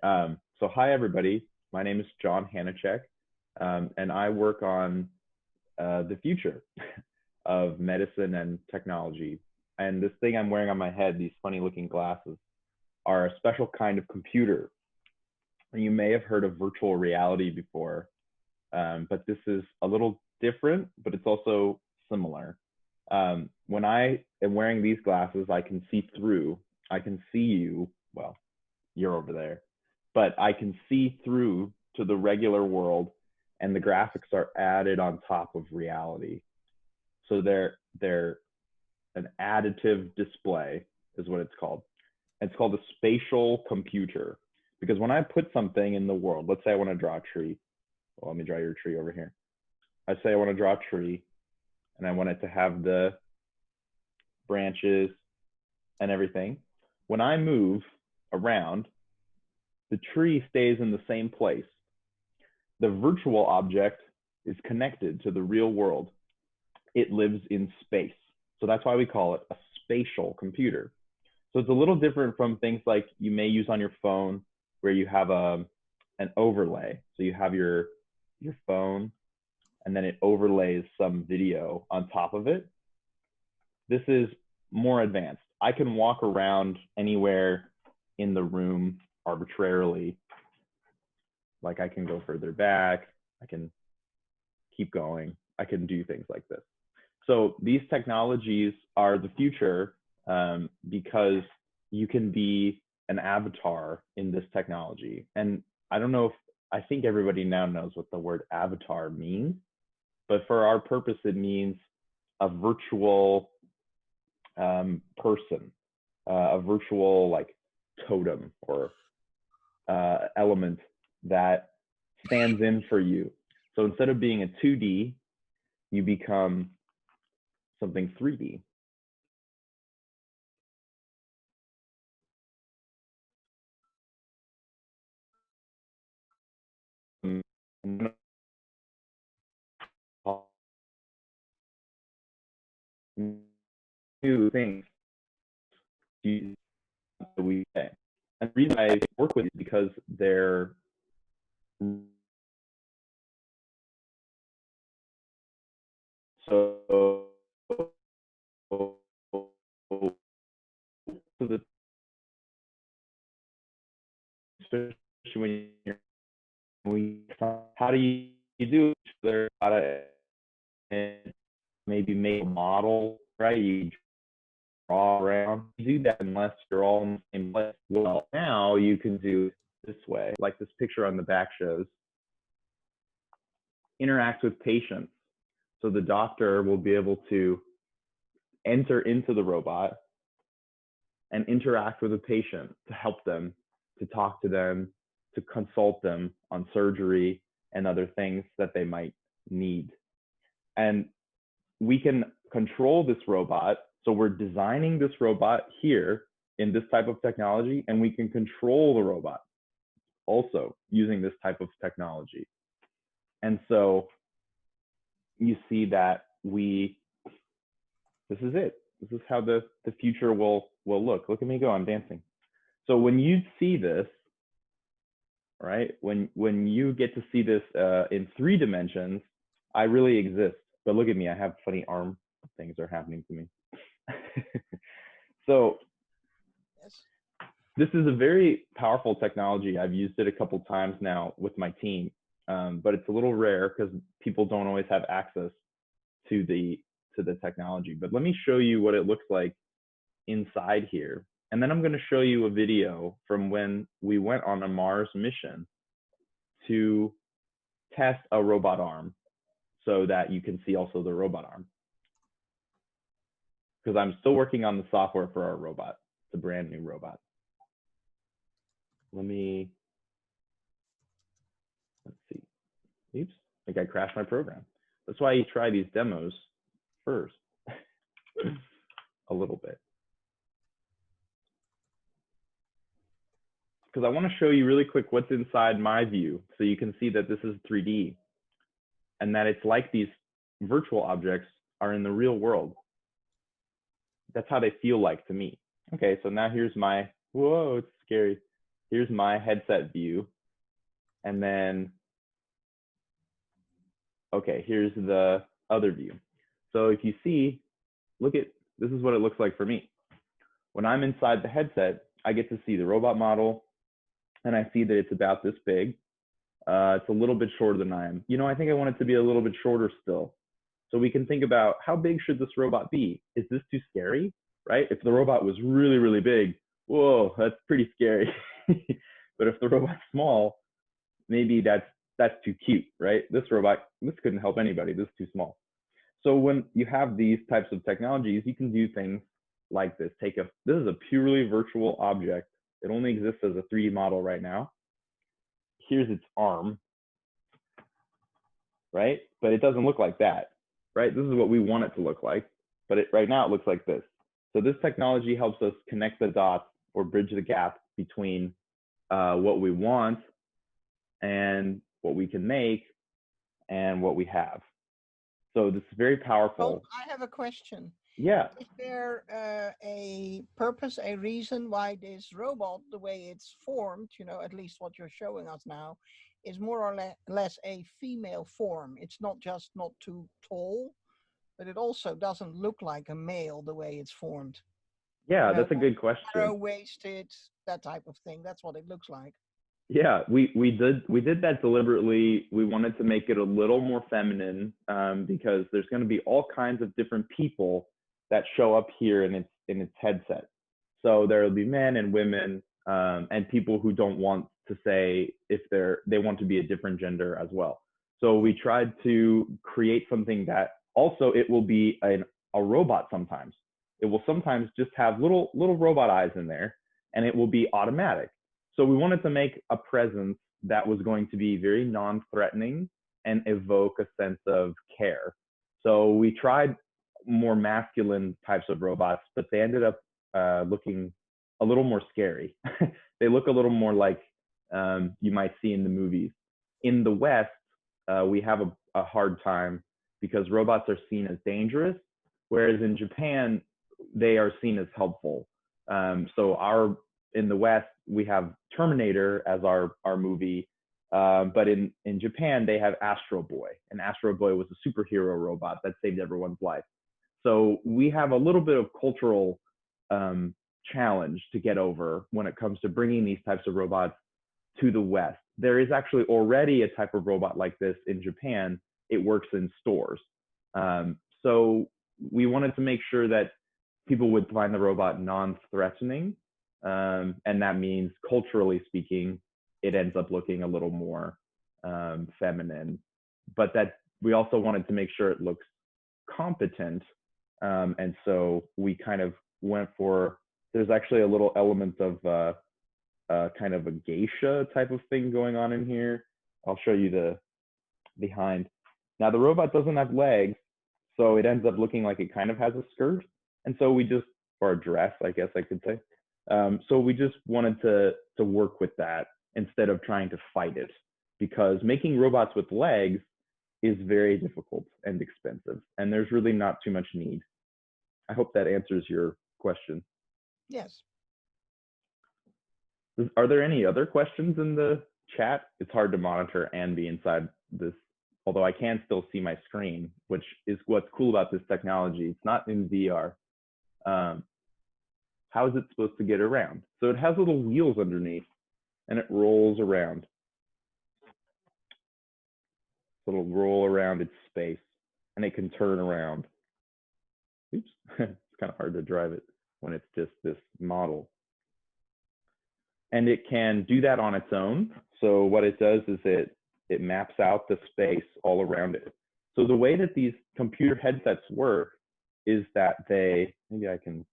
So hi everybody, my name is John Hanacek, and I work on the future of medicine and technology. And this thing I'm wearing on my head, these funny looking glasses, are a special kind of computer. And you may have heard of virtual reality before, but this is a little different, but it's also similar. When I am wearing these glasses, I can see through. I can see you. Well, you're over there, but I can see through to the regular world, and the graphics are added on top of reality. So they're an additive display is what it's called. It's called a spatial computer, because when I put something in the world, let's say I want to draw a tree. Well, let me draw your tree over here. I say I want to draw a tree, and I want it to have the branches and everything. When I move around, the tree stays in the same place. The virtual object is connected to the real world. It lives in space. So that's why we call it a spatial computer. So it's a little different from things like you may use on your phone, where you have an overlay. So you have your phone, and then it overlays some video on top of it. This is more advanced. I can walk around anywhere in the room arbitrarily. Like I can go further back, I can keep going, I can do things like this. So these technologies are the future, because you can be an avatar in this technology. And I don't know if, I think everybody now knows what the word avatar means, but for our purpose, it means a virtual person, a virtual like totem or element that stands in for you. So instead of being a 2D, you become something 3D. New things that we say. And the reason I work with is because they're so the especially when you're how do you do it? How to maybe make a model, right? You draw around. You do that unless you're all in the same place. Well, now you can do it this way, like this picture on the back shows. Interact with patients. So the doctor will be able to enter into the robot and interact with a patient to help them, to talk to them, to consult them on surgery and other things that they might need. And we can control this robot. So we're designing this robot here in this type of technology, and we can control the robot also using this type of technology. And so you see that this is it. This is how the future will look. Look at me go, I'm dancing. So when you see this, right, when you get to see this in 3 dimensions, I really exist. But look at me, I have funny arm things are happening to me. So this is a very powerful technology. I've used it a couple times now with my team, but it's a little rare because people don't always have access to the technology. But let me show you what it looks like inside here. And then I'm going to show you a video from when we went on a Mars mission to test a robot arm so that you can see also the robot arm. Because I'm still working on the software for our robot. It's a brand new robot. Let's see. Oops, I think I crashed my program. That's why you try these demos first a little bit. Because I want to show you really quick what's inside my view so you can see that this is 3D and that it's like these virtual objects are in the real world. That's how they feel like to me. Okay, so now here's my, whoa, it's scary. here's my headset view. And then, okay, here's the other view. So if you see, look at, this is what it looks like for me. When I'm inside the headset, I get to see the robot model, and I see that it's about this big. It's a little bit shorter than I am. You know, I think I want it to be a little bit shorter still. So we can think about, how big should this robot be? Is this too scary, right? If the robot was really, really big, whoa, that's pretty scary. But if the robot's small, maybe that's too cute, right? This couldn't help anybody. This is too small. So when you have these types of technologies, you can do things like this. This is a purely virtual object. It only exists as a 3D model right now. Here's its arm, right? But it doesn't look like that, right? This is what we want it to look like, but right now it looks like this. So this technology helps us connect the dots or bridge the gap between what we want and what we can make and what we have. So this is very powerful. Well, I have a question. Yeah. Is there a purpose, a reason why this robot, the way it's formed, you know, at least what you're showing us now, is more or less a female form? It's not just not too tall, but it also doesn't look like a male the way it's formed. Yeah, you know, that's a good question. Narrow-waisted, that type of thing. That's what it looks like. Yeah, we did that deliberately. We wanted to make it a little more feminine because there's going to be all kinds of different people that show up here in its headset. So there will be men and women and people who don't want to say if they want to be a different gender as well. So we tried to create something that also it will be a robot sometimes. It will sometimes just have little robot eyes in there, and it will be automatic. So we wanted to make a presence that was going to be very non-threatening and evoke a sense of care. So we tried more masculine types of robots, but they ended up looking a little more scary. They look a little more like you might see in the movies. In the West, we have a hard time because robots are seen as dangerous, whereas in Japan, they are seen as helpful. So in the West, we have Terminator as our movie, but in Japan, they have Astro Boy, and Astro Boy was a superhero robot that saved everyone's life. So we have a little bit of cultural challenge to get over when it comes to bringing these types of robots to the West. There is actually already a type of robot like this in Japan. It works in stores. So we wanted to make sure that people would find the robot non-threatening. And that means, culturally speaking, it ends up looking a little more feminine. But that we also wanted to make sure it looks competent. And so we kind of went for, there's actually a little element of kind of a geisha type of thing going on in here. I'll show you the behind. Now the robot doesn't have legs, so it ends up looking like it kind of has a skirt. And so or a dress, I guess I could say. So we just wanted to work with that instead of trying to fight it, because making robots with legs is very difficult and expensive, and there's really not too much need. I hope that answers your question. Yes. Are there any other questions in the chat? It's hard to monitor and be inside this, although I can still see my screen, which is what's cool about this technology. It's not in VR. How is it supposed to get around? So it has little wheels underneath, and it rolls around. So it'll roll around its space, and it can turn around. Oops, it's kind of hard to drive it when it's just this model. And it can do that on its own. So what it does is it maps out the space all around it. So the way that these computer headsets work is that maybe I can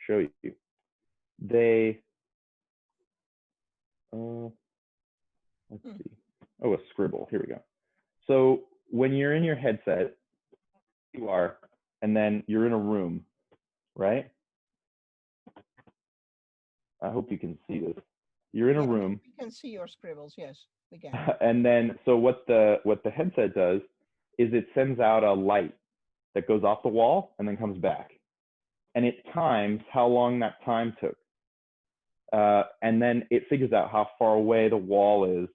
show you. Let's see. Oh, a scribble. Here we go. So when you're in your headset, you are, and then you're in a room, right? I hope you can see this. You're in a room. We can see your scribbles. Yes, we can. And then, so what the headset does is it sends out a light that goes off the wall and then comes back, and it times how long that time took. and then it figures out how far away the wall is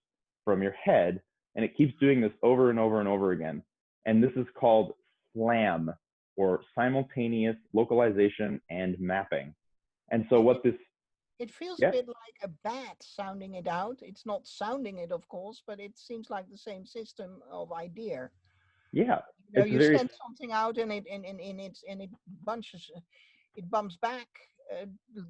from your head, and it keeps doing this over and over and over again. And this is called SLAM, or simultaneous localization and mapping. And so what this, it feels a yeah, bit like a bat sounding it out. It's not sounding it, of course, but it seems like the same system of idea. yeah, You know, it's you very, send something out, and it bunches, it bumps back,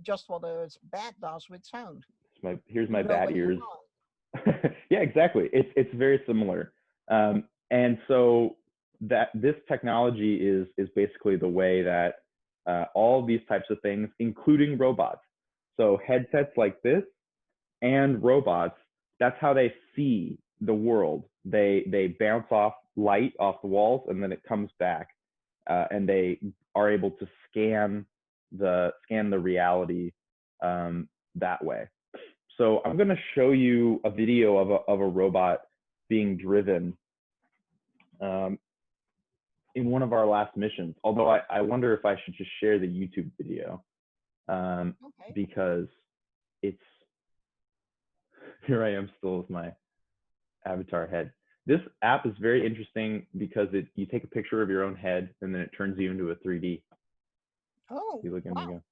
just what a bat does with sound. here's You my know bat where you ears. are. Yeah, exactly. It's very similar. And so that this technology is basically the way that all these types of things, including robots, so headsets like this and robots, that's how they see the world. They bounce off light off the walls, and then it comes back, and they are able to scan the reality that way. So I'm going to show you a video of a robot being driven in one of our last missions. Although I wonder if I should just share the YouTube video, Okay. because it's, here I am still with my avatar head. This app is very interesting because you take a picture of your own head and then it turns you into a 3D. Oh, You look at me wow. go.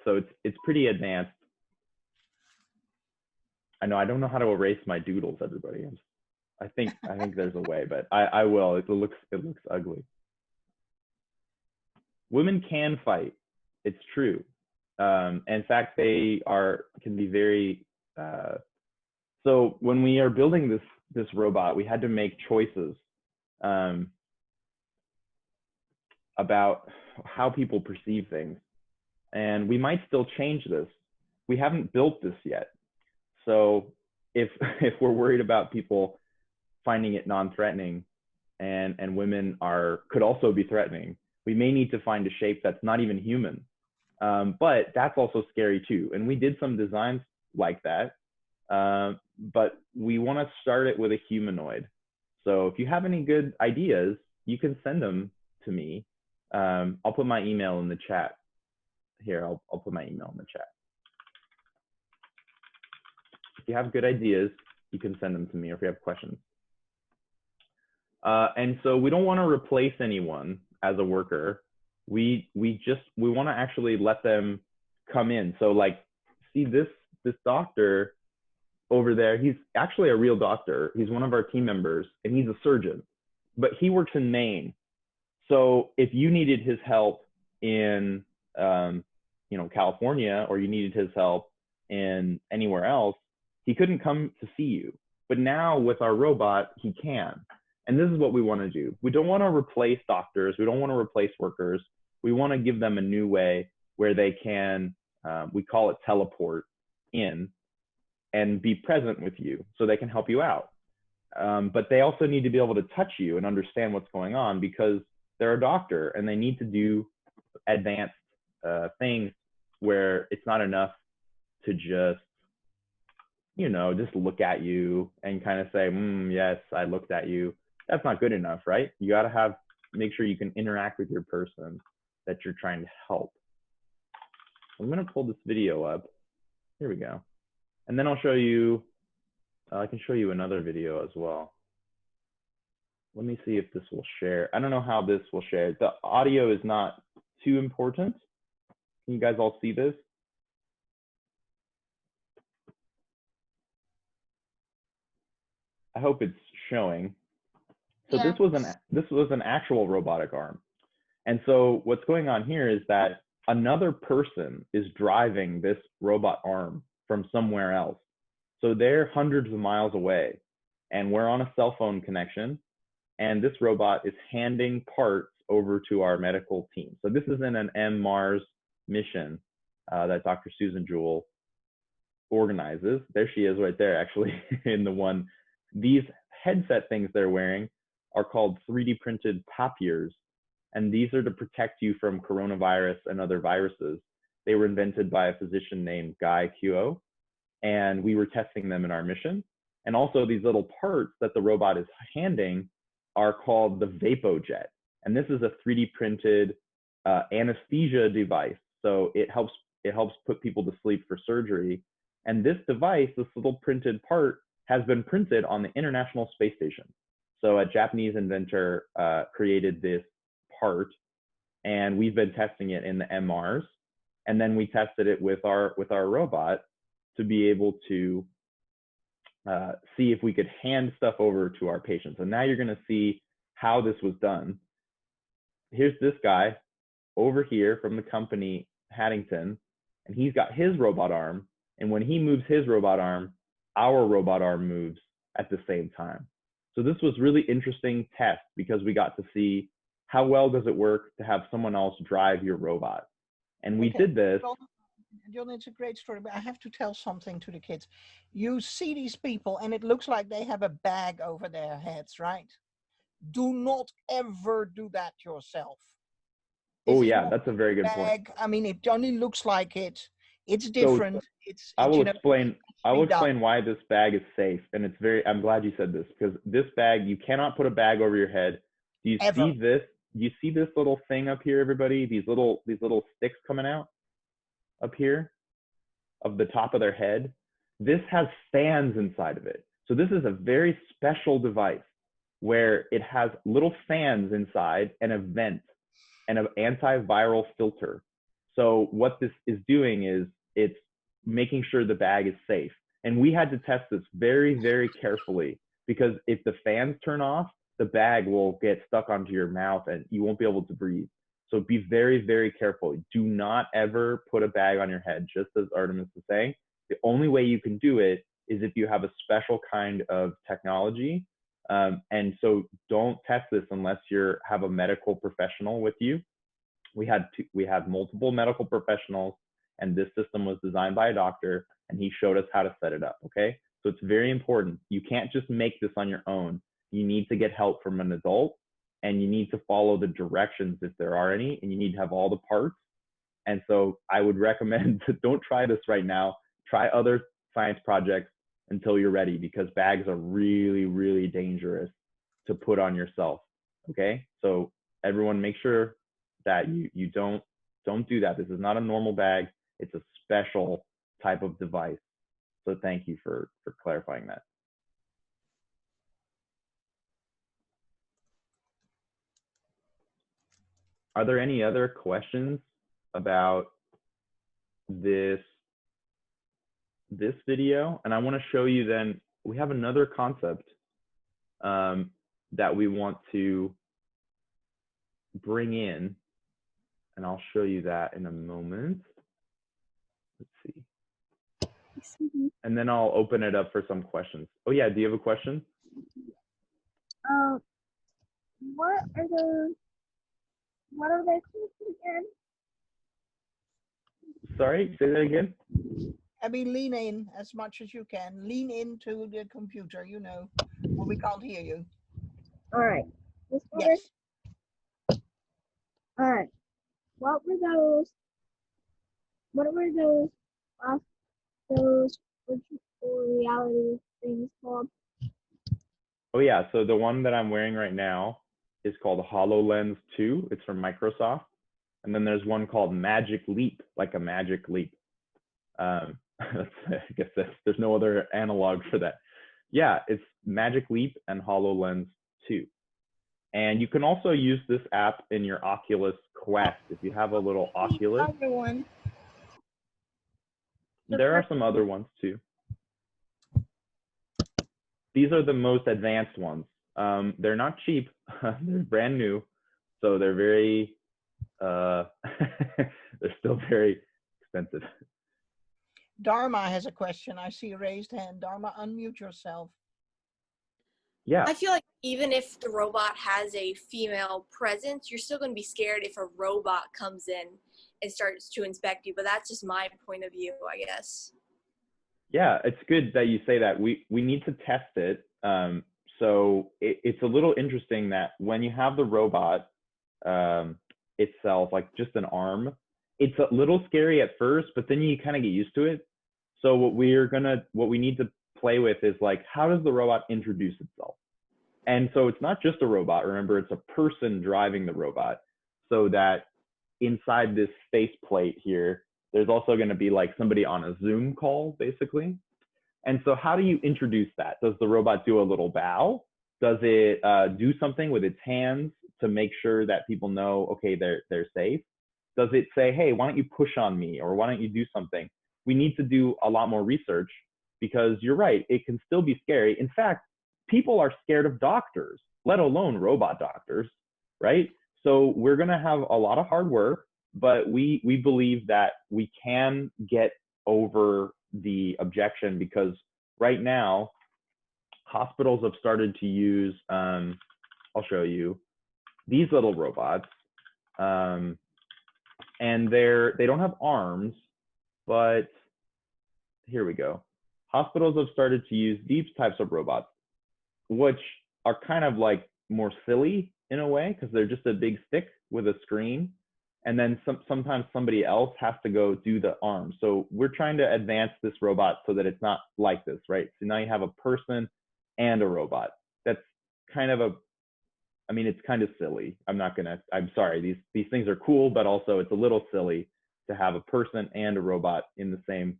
So it's pretty advanced. I know I don't know how to erase my doodles, everybody. I think there's a way, but I will. It looks ugly. Women can fight. It's true. In fact, they can be very. So when we are building this robot, we had to make choices about how people perceive things, and we might still change this. We haven't built this yet, so if we're worried about people finding it non-threatening, and women could also be threatening, we may need to find a shape that's not even human. But that's also scary too. And we did some designs like that, but we want to start it with a humanoid. So if you have any good ideas, you can send them to me. I'll put my email in the chat. Here, I'll put my email in the chat. If you have good ideas, you can send them to me, or if you have questions. And so we don't want to replace anyone as a worker. We want to actually let them come in. So like, see this doctor over there, he's actually a real doctor. He's one of our team members, and he's a surgeon, but he works in Maine. So if you needed his help in California, or you needed his help in anywhere else, he couldn't come to see you. But now with our robot, he can. And this is what we want to do. We don't want to replace doctors. We don't want to replace workers. We want to give them a new way where they can, we call it teleport in, and be present with you so they can help you out. But they also need to be able to touch you and understand what's going on, because they're a doctor and they need to do advanced things where it's not enough to just look at you and kind of say, yes, I looked at you. That's not good enough, right? You got to make sure you can interact with your person that you're trying to help. I'm going to pull this video up. Here we go. And then I'll show you, I can show you another video as well. Let me see if this will share. I don't know how this will share. The audio is not too important. Can you guys all see this? I hope it's showing. So Yeah. this was an actual robotic arm. And so what's going on here is that another person is driving this robot arm from somewhere else. So they're hundreds of miles away, and we're on a cell phone connection, and this robot is handing parts over to our medical team. So this is in an MMARS mission that Dr. Susan Jewell organizes. There she is right there, actually, in the one. These headset things they're wearing are called 3D printed papiers, and these are to protect you from coronavirus and other viruses. They were invented by a physician named Guy Kuo, and we were testing them in our mission. And also these little parts that the robot is handing are called the VapoJet. And this is a 3D printed anesthesia device. So it helps it helps put people to sleep for surgery. And this device, this little printed part, has been printed on the International Space Station. So a Japanese inventor created this part, and we've been testing it in the MRs. And then we tested it with our robot to be able to see if we could hand stuff over to our patients. And now you're going to see how this was done. Here's this guy over here from the company Haddington, and he's got his robot arm. And when he moves his robot arm, our robot arm moves at the same time. So this was really interesting test because we got to see how well does it work to have someone else drive your robot. And we did this. John, it's a great story, but I have to tell something to the kids. You see these people and it looks like they have a bag over their heads, right? Do not ever do that yourself. Oh yeah, that's a very good point. I mean, it only looks like it. It's different. So I will explain why this bag is safe, and it's very. I'm glad you said this because this bag, you cannot put a bag over your head. Do you see this? You see this little thing up here, everybody? These little sticks coming out up here of the top of their head. This has fans inside of it. So this is a very special device where it has little fans inside and a vent and an antiviral filter. So what this is doing is it's making sure the bag is safe. And we had to test this very, very carefully because if the fans turn off, the bag will get stuck onto your mouth and you won't be able to breathe. So be very, very careful. Do not ever put a bag on your head, just as Artemis is saying. The only way you can do it is if you have a special kind of technology. And so don't test this unless you have a medical professional with you. We had multiple medical professionals, and this system was designed by a doctor, and he showed us how to set it up, okay? So it's very important. You can't just make this on your own. You need to get help from an adult, and you need to follow the directions if there are any, and you need to have all the parts. And so I would recommend don't try this right now. Try other science projects until you're ready, because bags are really, really dangerous to put on yourself, okay? So everyone make sure that you don't do that. This is not a normal bag. It's a special type of device. So thank you for clarifying that. Are there any other questions about this video? And I want to show you then, we have another concept that we want to bring in, and I'll show you that in a moment. Let's see. And then I'll open it up for some questions. Oh yeah, do you have a question? What are they called again? Sorry, say that again. I mean, lean in as much as you can. Lean into the computer, you know, or we can't hear you. All right. Yes. All right. What were those virtual reality things called? Oh yeah, so the one that I'm wearing right now is called HoloLens 2. It's from Microsoft. And then there's one called Magic Leap, like a magic leap. I guess there's no other analog for that. Yeah, it's Magic Leap and HoloLens 2. And you can also use this app in your Oculus Quest. If you have a little Oculus. There are some other ones too. These are the most advanced ones. They're not cheap. They're brand new. So they're very, they're still very expensive. Dharma has a question. I see a raised hand. Dharma, unmute yourself. Yeah. I feel like even if the robot has a female presence, you're still going to be scared if a robot comes in and starts to inspect you. But that's just my point of view, I guess. Yeah, it's good that you say that. We need to test it. So it's a little interesting that when you have the robot itself, like just an arm, it's a little scary at first, but then you kind of get used to it. So what we need to play with is like, how does the robot introduce itself? And so it's not just a robot. Remember, it's a person driving the robot, so that inside this face plate here, There's also going to be like somebody on a Zoom call, basically. And so how do you introduce that? Does the robot do a little bow? Does it do something with its hands to make sure that people know, okay, they're safe? Does it say, hey, why don't you push on me? Or why don't you do something? We need to do a lot more research, because you're right, it can still be scary. In fact, people are scared of doctors, let alone robot doctors, right? So we're going to have a lot of hard work, but we believe that we can get over the objection, because right now hospitals have started to use, I'll show you, these little robots. And they don't have arms, but here we go. Hospitals have started to use these types of robots, which are kind of like more silly in a way, because they're just a big stick with a screen. And then sometimes somebody else has to go do the arm. So we're trying to advance this robot so that it's not like this, right? So now you have a person and a robot. That's kind of it's kind of silly. I'm sorry, these things are cool, but also it's a little silly to have a person and a robot in the same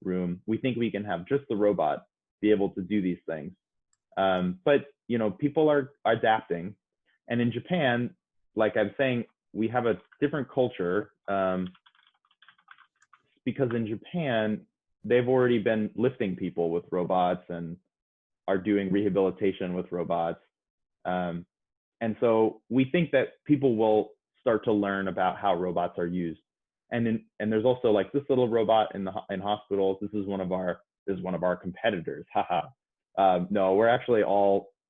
room. We think we can have just the robot be able to do these things. But people are adapting. And in Japan, like I'm saying, we have a different culture, because in Japan, they've already been lifting people with robots and are doing rehabilitation with robots. And so we think that people will start to learn about how robots are used. And there's also like this little robot in hospitals. This is one of our competitors. Haha. No, we're actually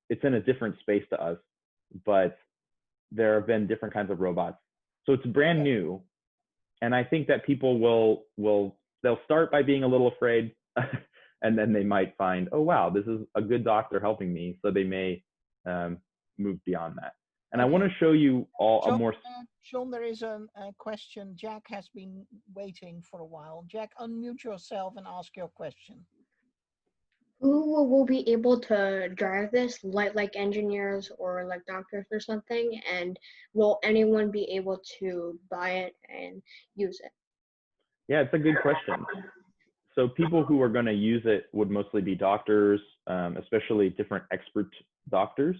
it's in a different space to us, but there have been different kinds of robots. So it's brand new. And I think that people they'll start by being a little afraid, and then they might find, oh, wow, this is a good doctor helping me. So they may move beyond that. And I want to show you all John, a more. Sean, there is a question. Jack has been waiting for a while. Jack, unmute yourself and ask your question. Who will be able to drive this, like engineers or like doctors or something? And will anyone be able to buy it and use it? Yeah, it's a good question. So people who are going to use it would mostly be doctors, especially different expert doctors,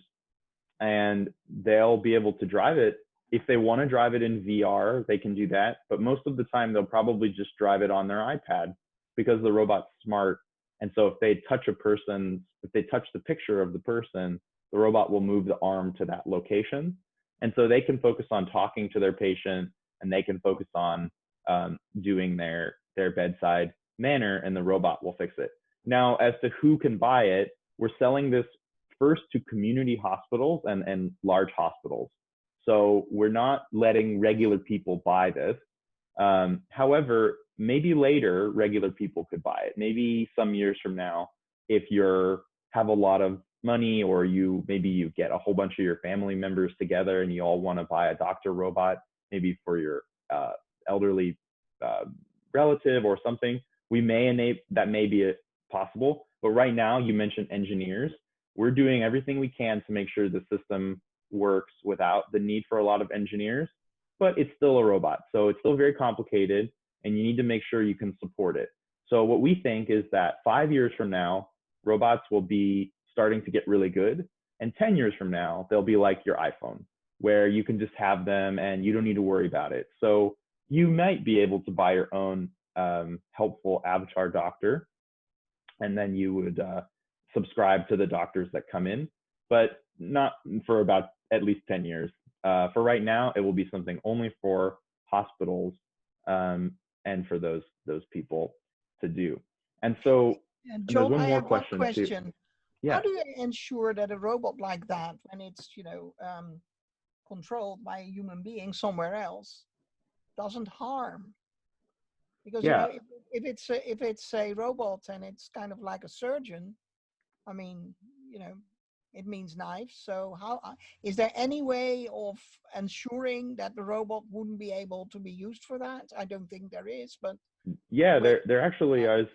and they'll be able to drive it. If they want to drive it in VR, they can do that. But most of the time, they'll probably just drive it on their iPad, because the robot's smart. And so if they touch if they touch the picture of the person, the robot will move the arm to that location. And so they can focus on talking to their patient, and they can focus on doing their bedside manner, and the robot will fix it. Now, as to who can buy it, we're selling this first to community hospitals and large hospitals. So we're not letting regular people buy this. However, maybe later regular people could buy it. Maybe some years from now, if you have a lot of money, or maybe you get a whole bunch of your family members together and you all want to buy a doctor robot, maybe for your elderly relative or something, that may be possible. But right now, you mentioned engineers. We're doing everything we can to make sure the system works without the need for a lot of engineers, but it's still a robot. So it's still very complicated, and you need to make sure you can support it. So what we think is that 5 years from now, robots will be starting to get really good. And 10 years from now, they'll be like your iPhone, where you can just have them and you don't need to worry about it. So you might be able to buy your own helpful avatar doctor, and then you would subscribe to the doctors that come in, but not for about at least 10 years. For right now, it will be something only for hospitals and for those people to do. And so John, there's one I more have one question question. too. Yeah. How do you ensure that a robot like that, when it's controlled by a human being somewhere else, doesn't harm? Because if it's a robot and it's kind of like a surgeon, it means knives. So how is there any way of ensuring that the robot wouldn't be able to be used for that? I don't think there is, but yeah, there actually is.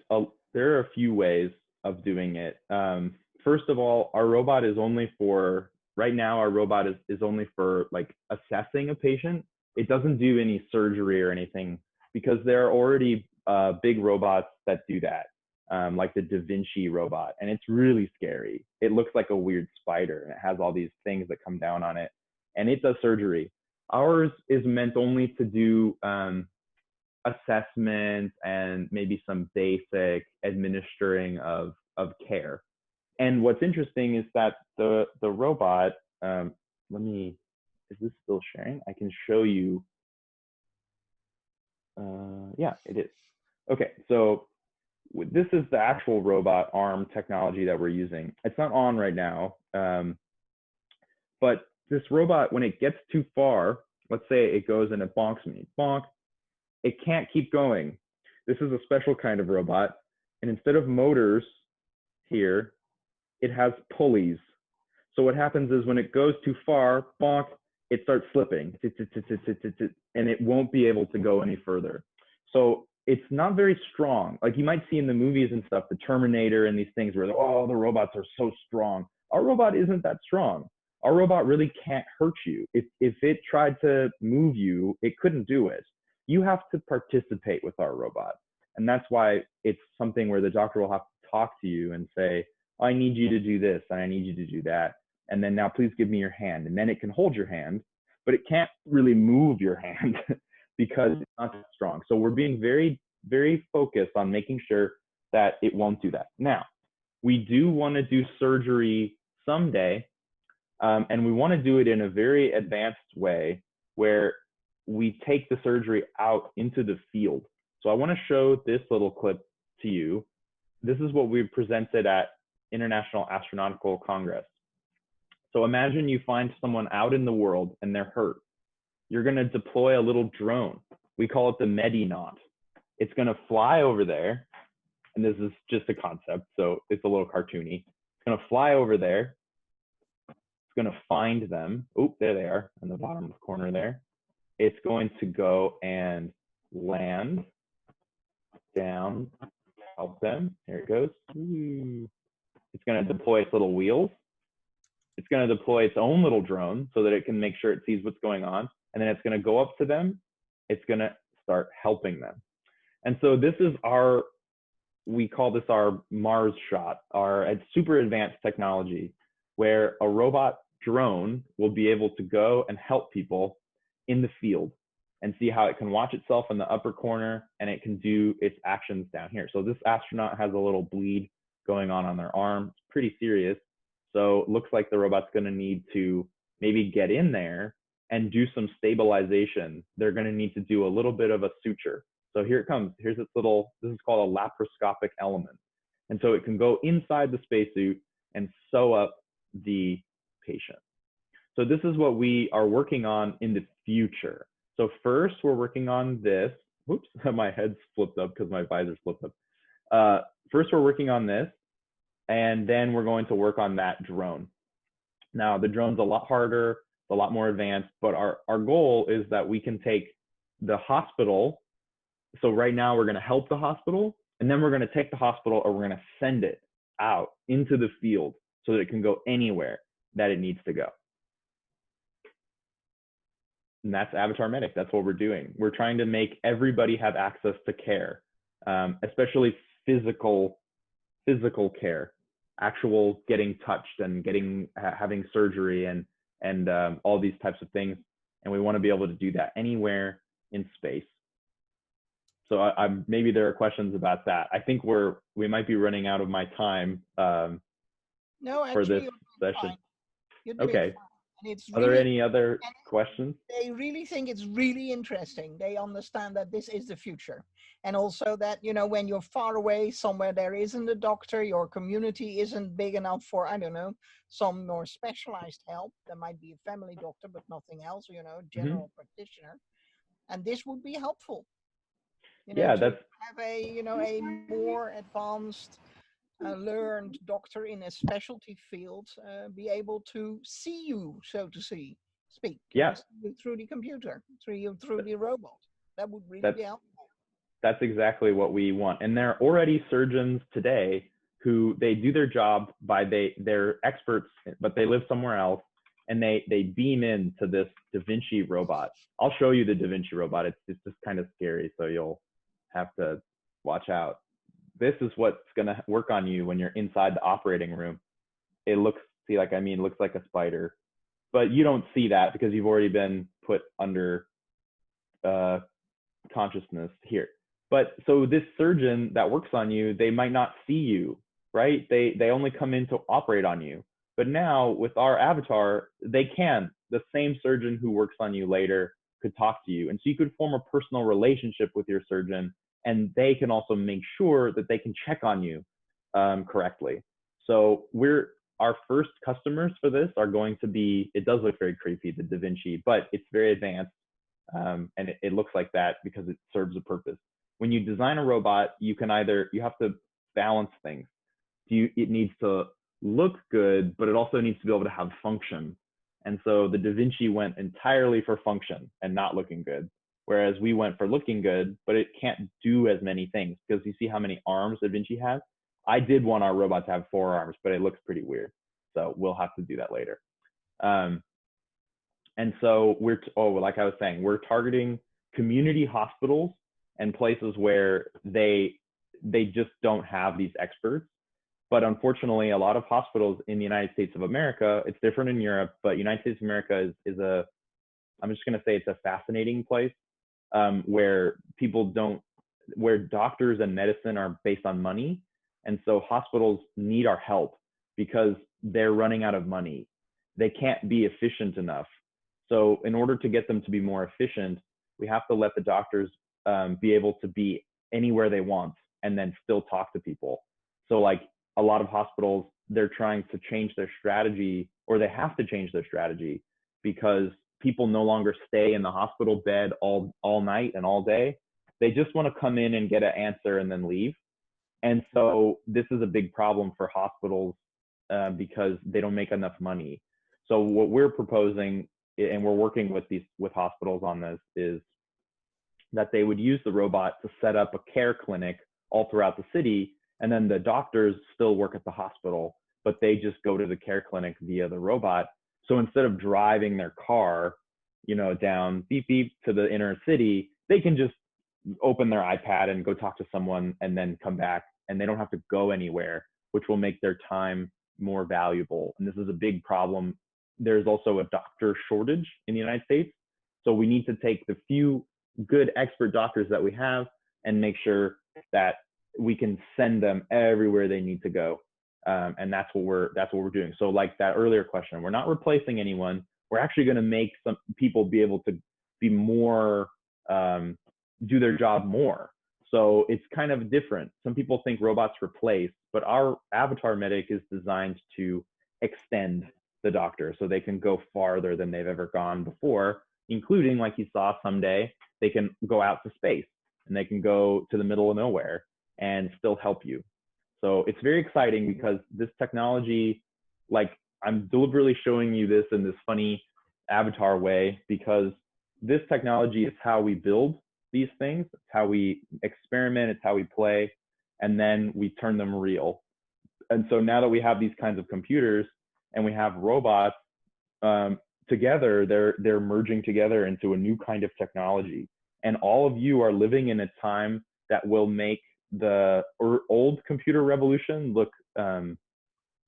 There are a few ways of doing it. First of all, our robot is only for right now. Our robot is only for like assessing a patient. It doesn't do any surgery or anything because there are already big robots that do that, like the Da Vinci robot, and it's really scary. It looks like a weird spider, and it has all these things that come down on it, and it does surgery. Ours is meant only to do assessment and maybe some basic administering of care. And what's interesting is that the robot, is this still sharing? I can show you. Yeah, it is. Okay, so this is the actual robot arm technology that we're using. It's not on right now, but this robot, when it gets too far, let's say it goes and it bonks me, bonk, it can't keep going. This is a special kind of robot, and instead of motors here, it has pulleys. So what happens is when it goes too far, bonk, it starts slipping, and it won't be able to go any further. So it's not very strong. Like you might see in the movies and stuff, the Terminator and these things where, oh, the robots are so strong. Our robot isn't that strong. Our robot really can't hurt you. If it tried to move you, it couldn't do it. You have to participate with our robot. And that's why it's something where the doctor will have to talk to you and say, I need you to do this, and I need you to do that. And then now please give me your hand. And then it can hold your hand, but it can't really move your hand because it's not that strong. So we're being very, very focused on making sure that it won't do that. Now, we do want to do surgery someday, and we want to do it in a very advanced way where we take the surgery out into the field. So I want to show this little clip to you. This is what we presented at International Astronautical Congress. So imagine you find someone out in the world and they're hurt. You're going to deploy a little drone. We call it the Medinaut. It's going to fly over there, and this is just a concept, so it's a little cartoony. It's going to fly over there. It's going to find them. Oh, there they are in the bottom corner there. It's going to go and land down, help them. Here it goes. It's going to deploy its little wheels. It's going to deploy its own little drone so that it can make sure it sees what's going on. And then it's going to go up to them. It's going to start helping them. And so this is we call this our Mars shot, our super advanced technology, where a robot drone will be able to go and help people in the field and see how it can watch itself in the upper corner, and it can do its actions down here. So this astronaut has a little bleed going on their arm. It's pretty serious. So it looks like the robot's going to need to maybe get in there and do some stabilization. They're going to need to do a little bit of a suture. So here it comes. Here's this is called a laparoscopic element. And so it can go inside the spacesuit and sew up the patient. So this is what we are working on in the future. So first we're working on this. Whoops, my head's flipped up because my visor's flipped up. First we're working on this, and then we're going to work on that drone. Now the drone's a lot harder, a lot more advanced, but our goal is that we can take the hospital. So right now we're going to help the hospital, and then we're going to take the hospital, or we're going to send it out into the field so that it can go anywhere that it needs to go. And that's Avatar Medic. That's what we're doing. We're trying to make everybody have access to care, especially physical care, actual getting touched and having surgery and all these types of things. And we want to be able to do that anywhere in space. So maybe there are questions about that. I think we might be running out of my time for this session. Okay. Are there any other questions? They really think it's really interesting. They understand that this is the future. And also that, when you're far away somewhere, there isn't a doctor, your community isn't big enough for, I don't know, some more specialized help. There might be a family doctor, but nothing else, general practitioner. And this would be helpful. To have a more advanced learned doctor in a specialty field be able to see you, so to speak. Yes. Through the computer, through the robot. That would really be helpful. That's exactly what we want. And there are already surgeons today who they do their job they're experts, but they live somewhere else, and they beam into this Da Vinci robot. I'll show you the Da Vinci robot. It's just kind of scary, so you'll have to watch out. This is what's gonna work on you when you're inside the operating room. It looks, looks like a spider, but you don't see that because you've already been put under consciousness here. But so this surgeon that works on you, they might not see you, right? They only come in to operate on you. But now with our avatar, they can. The same surgeon who works on you later could talk to you. And so you could form a personal relationship with your surgeon, and they can also make sure that they can check on you correctly. So our first customers for this are going to be, it does look very creepy, the Da Vinci, but it's very advanced. And it looks like that because it serves a purpose. When you design a robot, you have to balance things. It needs to look good, but it also needs to be able to have function. And so the Da Vinci went entirely for function and not looking good, whereas we went for looking good, but it can't do as many things, because you see how many arms Da Vinci has. I did want our robot to have 4 arms, but it looks pretty weird. So we'll have to do that later. And so like I was saying, we're targeting community hospitals and places where they just don't have these experts. But unfortunately, a lot of hospitals in the United States of America, it's different in Europe, but United States of America I'm just gonna say it's a fascinating place where where doctors and medicine are based on money. And so hospitals need our help because they're running out of money. They can't be efficient enough. So in order to get them to be more efficient, we have to let the doctors be able to be anywhere they want and then still talk to people. So like a lot of hospitals, they're trying to change their strategy, or they have to change their strategy because people no longer stay in the hospital bed all night and all day. They just want to come in and get an answer and then leave. And so this is a big problem for hospitals because they don't make enough money. So what we're proposing, and we're working with hospitals on this, is that they would use the robot to set up a care clinic all throughout the city, and then the doctors still work at the hospital, but they just go to the care clinic via the robot. So instead of driving their car, down beep beep to the inner city, they can just open their iPad and go talk to someone and then come back, and they don't have to go anywhere, which will make their time more valuable. And this is a big problem. There's also a doctor shortage in the United States. So we need to take the few good expert doctors that we have and make sure that we can send them everywhere they need to go. And that's what we're doing. So like that earlier question, we're not replacing anyone. We're actually going to make some people be able to be more, do their job more. So it's kind of different. Some people think robots replace, but our avatar medic is designed to extend the doctor so they can go farther than they've ever gone before, including, like you saw someday, they can go out to space and they can go to the middle of nowhere and still help you. So it's very exciting because this technology, like I'm deliberately showing you this in this funny avatar way, because this technology is how we build these things. It's how we experiment, it's how we play, and then we turn them real. And so now that we have these kinds of computers and we have robots together, they're merging together into a new kind of technology. And all of you are living in a time that will make the old computer revolution look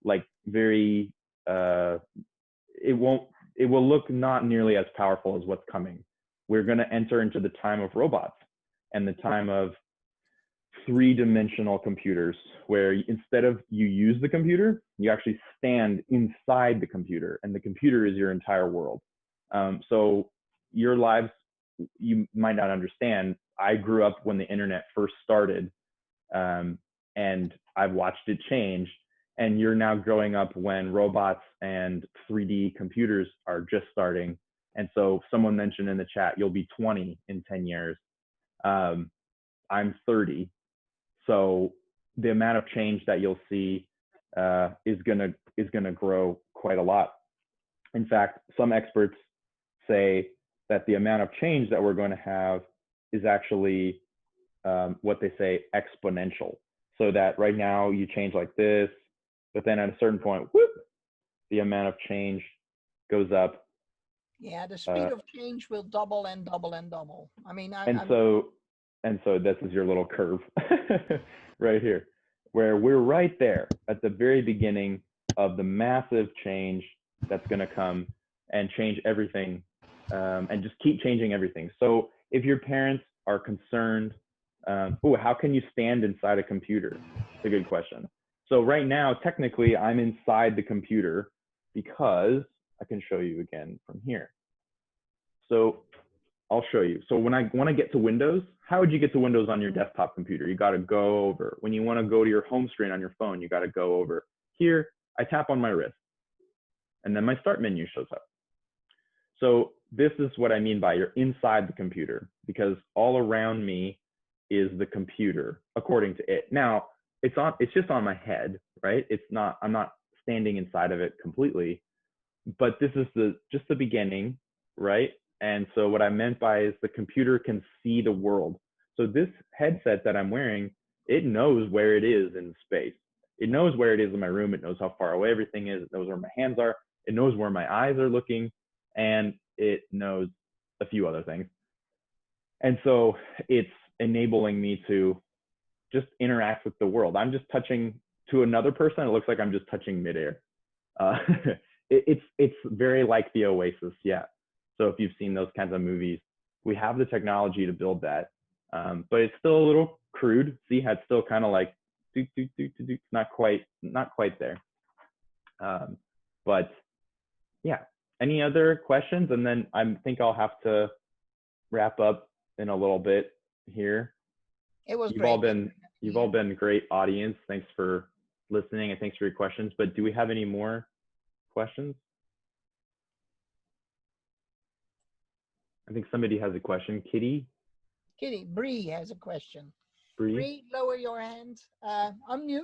like very, it will look not nearly as powerful as what's coming. We're going to enter into the time of robots and the time of 3-dimensional computers, where instead of you use the computer, you actually stand inside the computer, and the computer is your entire world. So your lives, you might not understand. I grew up when the internet first started, and I've watched it change. And you're now growing up when robots and 3D computers are just starting. And so someone mentioned in the chat, you'll be 20 in 10 years. I'm 30. So the amount of change that you'll see is gonna grow quite a lot. In fact, some experts say that the amount of change that we're going to have is actually what they say exponential. So that right now you change like this, but then at a certain point, whoop, the amount of change goes up. Yeah, the speed of change will double and double and double. I mean, So this is your little curve right here, where we're right there at the very beginning of the massive change that's going to come and change everything, and just keep changing everything. So if your parents are concerned, how can you stand inside a computer? It's a good question. So right now, technically, I'm inside the computer because I can show you again from here. So I'll show you. So when I want to get to Windows, how would you get to Windows on your desktop computer? You got to go over. When you want to go to your home screen on your phone, you got to go over. Here, I tap on my wrist, and then my start menu shows up. So this is what I mean by you're inside the computer, because all around me is the computer, according to it. Now, it's just on my head, right? I'm not standing inside of it completely, but this is just the beginning, right? And so what I meant by is the computer can see the world. So this headset that I'm wearing, it knows where it is in space. It knows where it is in my room. It knows how far away everything is. It knows where my hands are. It knows where my eyes are looking, and it knows a few other things. And so it's enabling me to just interact with the world. I'm just touching to another person. It looks like I'm just touching midair. It's very like the Oasis, yeah. So if you've seen those kinds of movies, we have the technology to build that, but it's still a little crude. See how it's still kind of like not quite there. But yeah, any other questions? And then I think I'll have to wrap up in a little bit here. it was You've great. all been great audience. Thanks for listening and thanks for your questions. But do we have any more questions? I think somebody has a question. Kitty, Bree has a question. Bree. Bree, lower your hand. Unmute.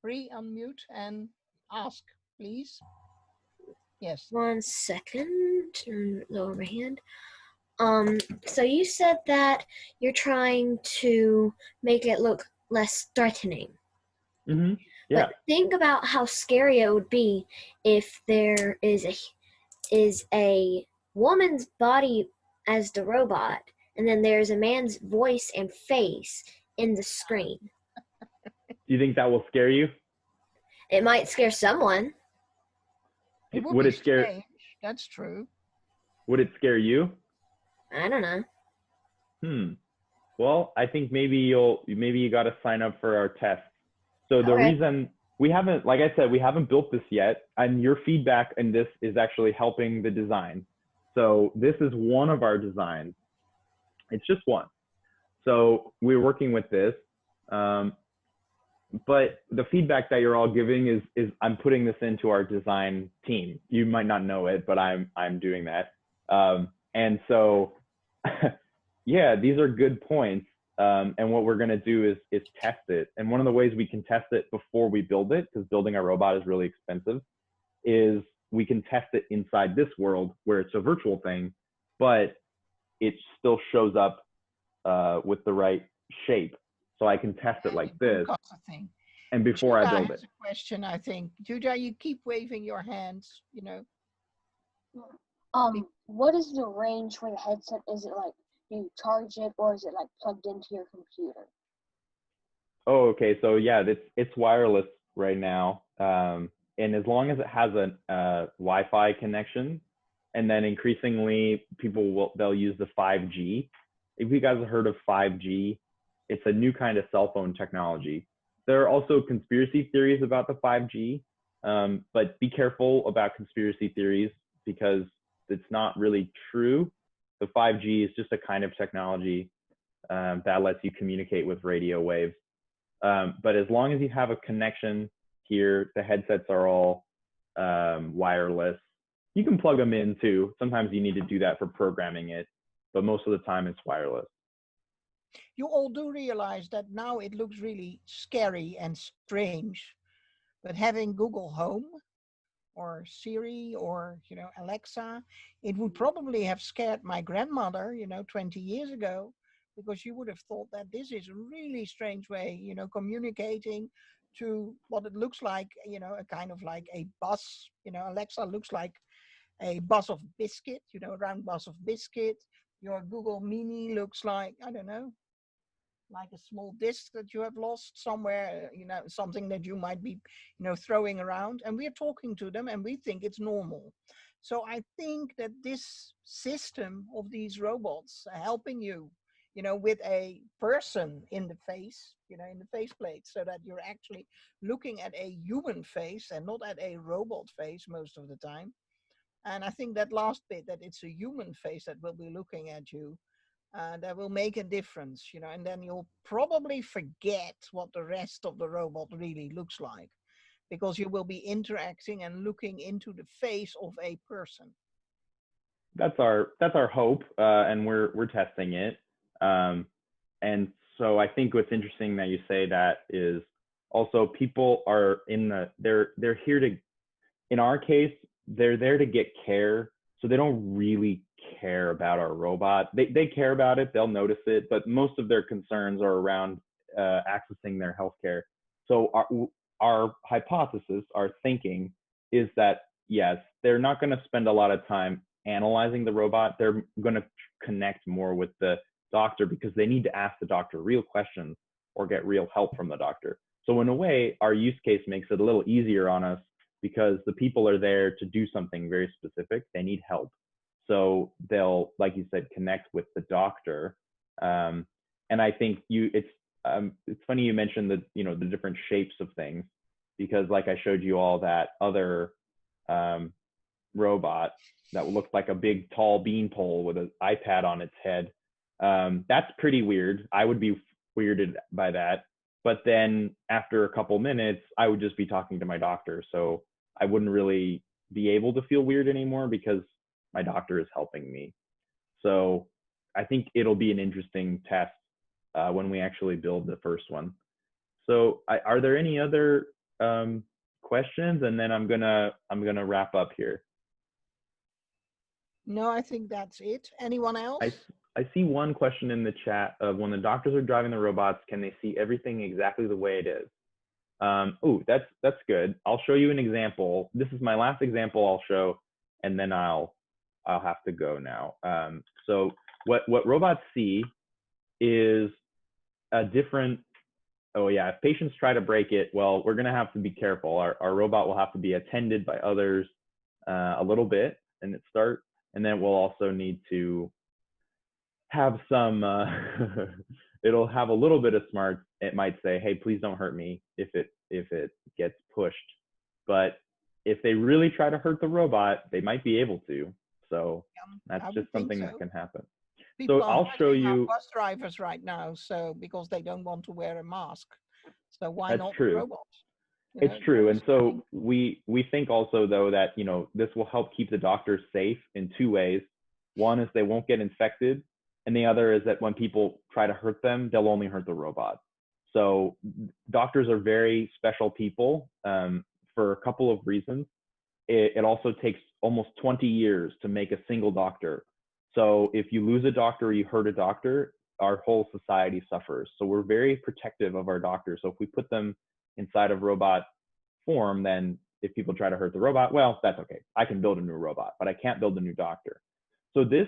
Bree, unmute and ask, please. Yes. 1 second to lower my hand. So you said that you're trying to make it look less threatening. Mm-hmm. Yeah. But think about how scary it would be if there is a woman's body as the robot, and then there's a man's voice and face in the screen. Do you think that will scare you? It might scare someone. Would it scare? Strange. That's true. Would it scare you? I don't know. Well, I think maybe you got to sign up for our test. So the reason we haven't, like I said, we haven't built this yet, and your feedback in this is actually helping the design. So this is one of our designs. It's just one. So we're working with this. But the feedback that you're all giving is I'm putting this into our design team. You might not know it, but I'm doing that. And so, yeah, these are good points. And what we're going to do is test it. And one of the ways we can test it before we build it, because building a robot is really expensive, is we can test it inside this world where it's a virtual thing, but it still shows up with the right shape. So I can test it like this. And before I build it. A question, I think. Judah, you keep waving your hands, you know. What is the range for the headset? Is it like you charge it, or is it like plugged into your computer? Oh, okay. So yeah, it's wireless right now. And as long as it has a Wi-Fi connection, and then increasingly they'll use the 5G. If you guys have heard of 5G, it's a new kind of cell phone technology. There are also conspiracy theories about the 5G, but be careful about conspiracy theories because it's not really true. The 5G is just a kind of technology that lets you communicate with radio waves. But as long as you have a connection here, the headsets are all wireless. You can plug them in too. Sometimes you need to do that for programming it, but most of the time it's wireless. You all do realize that now it looks really scary and strange, but having Google Home or Siri or, you know, Alexa, it would probably have scared my grandmother, you know, 20 years ago, because she would have thought that this is a really strange way, you know, communicating to what it looks like, you know, a kind of like a bus, you know, Alexa looks like a bus of biscuit, you know, a round bus of biscuit. Your Google Mini looks like, I don't know, like a small disc that you have lost somewhere, you know, something that you might be, you know, throwing around. And we're talking to them and we think it's normal. So I think that this system of these robots helping you, you know, with a person in the face, you know, in the faceplate, so that you're actually looking at a human face and not at a robot face most of the time. And I think that last bit, that it's a human face that will be looking at you, that will make a difference, you know, and then you'll probably forget what the rest of the robot really looks like, because you will be interacting and looking into the face of a person. That's our hope, and we're testing it. And so I think what's interesting that you say that is also people are they're here to, in our case, they're there to get care. So they don't really care about our robot. They care about it, they'll notice it, but most of their concerns are around accessing their healthcare. So our hypothesis, our thinking is that, yes, they're not going to spend a lot of time analyzing the robot. They're going to connect more with the doctor because they need to ask the doctor real questions or get real help from the doctor. So in a way, our use case makes it a little easier on us because the people are there to do something very specific. They need help. So they'll, like you said, connect with the doctor. And I think it's funny you mentioned the different shapes of things, because like I showed you all that other robot that looked like a big tall beanpole with an iPad on its head. That's pretty weird. I would be weirded by that. But then after a couple minutes, I would just be talking to my doctor. So I wouldn't really be able to feel weird anymore because my doctor is helping me. So I think it'll be an interesting test when we actually build the first one. So are there any other questions? And then I'm gonna wrap up here. No, I think that's it. Anyone else? I see one question in the chat of, when the doctors are driving the robots, can they see everything exactly the way it is? Oh, that's good. I'll show you an example. This is my last example I'll show, and then I'll have to go now. So what robots see is a different, oh yeah, if patients try to break it, well, we're gonna have to be careful. Our robot will have to be attended by others a little bit in its start, and then we'll also need to have some, it'll have a little bit of smarts. It might say, hey, please don't hurt me if it gets pushed. But if they really try to hurt the robot, they might be able to. So that's just something that can happen. People so I'll show you bus drivers right now, so because they don't want to wear a mask. So why not true. robots? It's true. And so we think also, though, that this will help keep the doctors safe in two ways. One is they won't get infected, and the other is that when people try to hurt them, they'll only hurt the robot. So doctors are very special people for a couple of reasons. It also takes almost 20 years to make a single doctor. So if you lose a doctor or you hurt a doctor, our whole society suffers. So we're very protective of our doctors. So if we put them inside of robot form, then if people try to hurt the robot, well, that's okay. I can build a new robot, but I can't build a new doctor. So this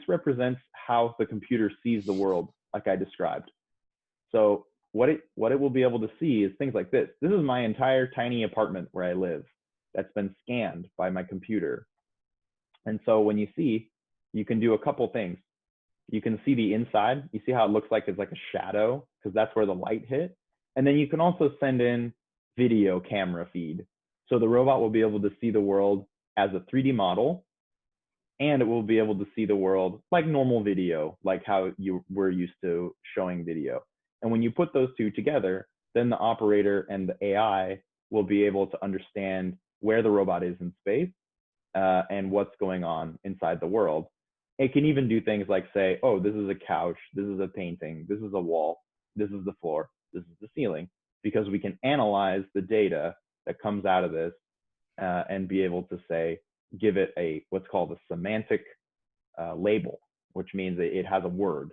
represents how the computer sees the world, like I described. So what it will be able to see is things like this. This is my entire tiny apartment where I live that's been scanned by my computer. And so when you can do a couple things. You can see the inside. You see how it looks like it's like a shadow, because that's where the light hit. And then you can also send in video camera feed. So the robot will be able to see the world as a 3D model, and it will be able to see the world like normal video, like how you were used to showing video. And when you put those two together, then the operator and the AI will be able to understand where the robot is in space and what's going on inside the world. It can even do things like say, oh, this is a couch, this is a painting, this is a wall, this is the floor, this is the ceiling, because we can analyze the data that comes out of this and be able to say, give it what's called a semantic label, which means that it has a word.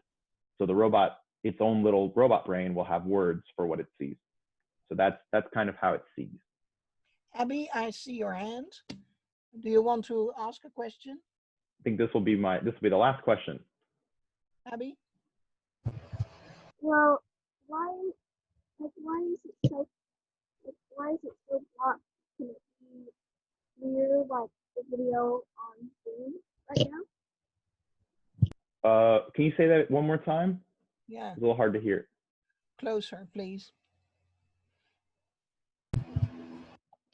So the robot, its own little robot brain, will have words for what it sees. So that's kind of how it sees. Abby, I see your hand. Do you want to ask a question, I think this will be the last question. Abby? Well, why why is it so why is it so blocked? Can it be clear like the video on Zoom right now? Can you say that one more time? Yeah, It's a little hard to hear. closer, please.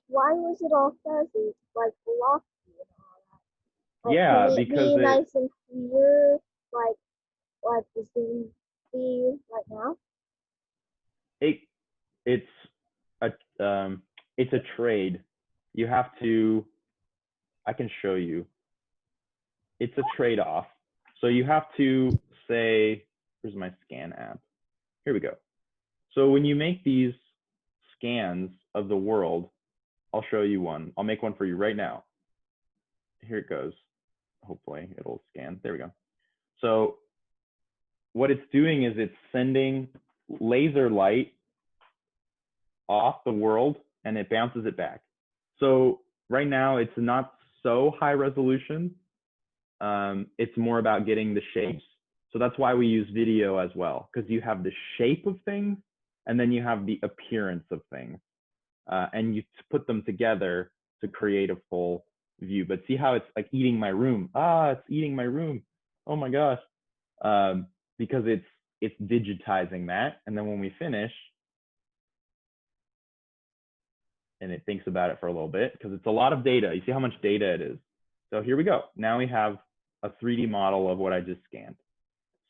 Why was it all fuzzy, like blocky and all that? Like, Yeah, can it because be nice and clear, like the Zoom feed right now? it's a trade. You have to. I can show you. It's a trade-off. So you have to say, here's my scan app. Here we go. So when you make these scans of the world, I'll show you one. I'll make one for you right now. Here it goes. Hopefully it'll scan. There we go. So what it's doing is it's sending laser light off the world and it bounces it back. So right now it's not so high resolution. It's more about getting the shapes. So that's why we use video as well, because you have the shape of things and then you have the appearance of things. And you put them together to create a full view. But see how it's like eating my room. Ah, it's eating my room. Oh my gosh. Because it's digitizing that. And then when we finish, and it thinks about it for a little bit, because it's a lot of data. You see how much data it is. So here we go. Now we have a 3D model of what I just scanned.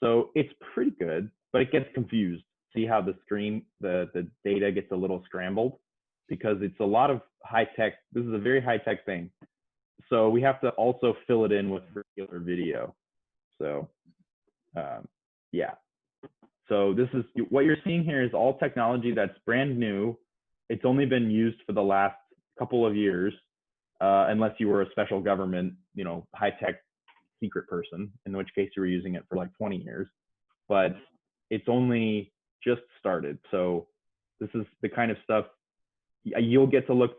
So it's pretty good, but it gets confused. See how the screen, the data gets a little scrambled because it's a lot of high tech. This is a very high tech thing. So we have to also fill it in with regular video. So yeah. So this is what you're seeing here is all technology that's brand new. It's only been used for the last couple of years, unless you were a special government, high tech secret person, in which case you were using it for like 20 years. But it's only just started. So this is the kind of stuff you'll get to look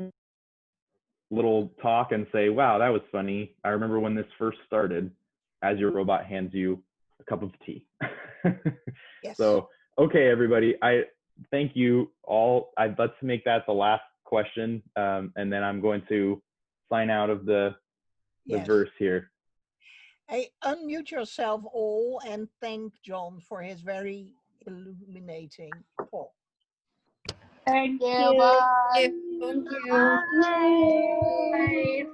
little talk and say, wow, that was funny. I remember when this first started, as your robot hands you a cup of tea. Yes. So, okay, everybody, I thank you all. Let's make that the last question. And then I'm going to sign out of the Yes. verse here. Hey, unmute yourself all and thank John for his very illuminating talk. Thank you. you. Bye. Thank you. Thank you. Bye. Bye.